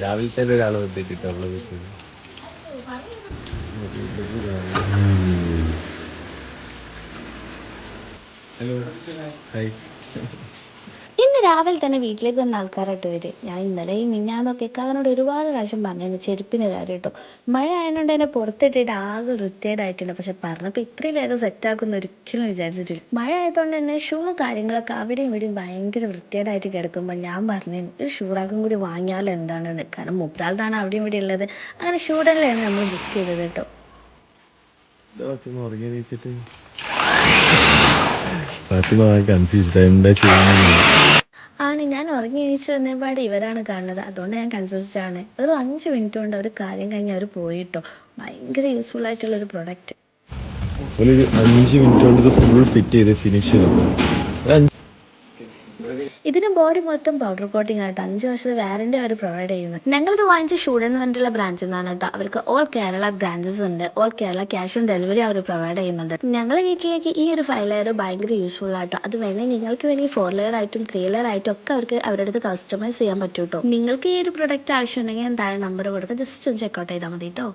രാവിലത്തെ ഒരാൾ വന്നിട്ടുള്ളത്. Hello hi. ഇന്ന് രാവിലെ തന്നെ വീട്ടിലേക്ക് വന്ന ആൾക്കാരായിട്ട് വരും. ഞാൻ ഇന്നലെയും മിഞ്ഞാന്നൊക്കെ ഇക്കാക്കനോട് ഒരുപാട് പ്രാവശ്യം പറഞ്ഞു ചെരുപ്പിന് കാര്യം കേട്ടോ. മഴ ആയതുകൊണ്ട് തന്നെ പുറത്തിട്ടിട്ട് ആകെ വൃത്തികേടായിട്ടുണ്ട്. പക്ഷെ പറഞ്ഞപ്പോൾ ഇത്രയും വേഗം സെറ്റാക്കുമെന്ന് ഒരിക്കലും വിചാരിച്ചിട്ടില്ല. മഴ ആയതുകൊണ്ട് തന്നെ ഷൂ കാര്യങ്ങളൊക്കെ അവിടെയും ഇവിടെയും ഭയങ്കര വൃത്തികേടായിട്ട് കിടക്കുമ്പോൾ ഞാൻ പറഞ്ഞു ഒരു ഷൂ റാക്കും കൂടി വാങ്ങിയാൽ എന്താണെന്ന്. കാരണം മുപ്പരാളതാണ് അവിടെയും ഇവിടെ ഉള്ളത്. അങ്ങനെ ഷൂ ഡെയിലാണ് നമ്മൾ ബുക്ക് ചെയ്തത് കേട്ടോ. ഉറങ്ങി എണീച്ചിട്ട് ഫാത്തിമ കൺഫ്യൂസ്ഡ് എന്താ ചെയ്യുന്നത്. ആണ്, ഞാൻ ഉറങ്ങി എണീച്ച് വന്നപാട് ഇവരാണ് കാണുന്നത്. അതുകൊണ്ട് ഞാൻ കൺഫ്യൂസ്ഡ് ആണ്. ഒരു 5 മിനിറ്റ് കൊണ്ട് അവർ കാര്യം കഴിഞ്ഞ് അവർ പോയിട്ടോ. ഭയങ്കര യൂസ്ഫുൾ ആയിട്ടുള്ളൊരു പ്രൊഡക്റ്റ്. ഒരു 5 മിനിറ്റ് കൊണ്ട് ഇത് ഫുൾ ഫിറ്റ് ചെയ്ത് ഫിനിഷ് ചെയ്തു. ഇതിന് ബോഡി മൊത്തം പൗഡർ കോട്ടിംഗ് ആയിട്ട് 5 വർഷത്തെ വാറണ്ടി അവർ പ്രൊവൈഡ് ചെയ്യുന്നത്. ഞങ്ങളിത് വാങ്ങിച്ച ഷൂഡ് എന്ന് പറഞ്ഞിട്ടുള്ള ബ്രാഞ്ചിൽ നിന്നാണ് കേട്ടോ. അവർക്ക് ഓൾ കേരള ബ്രാഞ്ചസ് ഉണ്ട്. All Kerala cash on delivery അവർ പ്രൊവൈഡ് ചെയ്യുന്നുണ്ട്. ഞങ്ങളുടെ വീട്ടിലേക്ക് ഈ ഒരു 5 ലെയർ ഭയങ്കര യൂസ്ഫുൾ ആട്ടോ. അത് വേണമെങ്കിൽ നിങ്ങൾക്ക് വേണമെങ്കിൽ 4 ലെയർ ആയിട്ടും 3 ലെയർ ആയിട്ടും ഒക്കെ അവർക്ക് അവരുടെ അടുത്ത് കസ്റ്റമൈസ് ചെയ്യാൻ പറ്റും കേട്ടോ. നിങ്ങൾക്ക് ഈ ഒരു പ്രൊഡക്റ്റ് ആവശ്യമുണ്ടെങ്കിൽ എന്തായാലും നമ്പർ കൊടുക്കുക, ജസ്റ്റ് ഒന്ന് ചെക്കൗട്ട് ചെയ്താൽ മതി കേട്ടോ.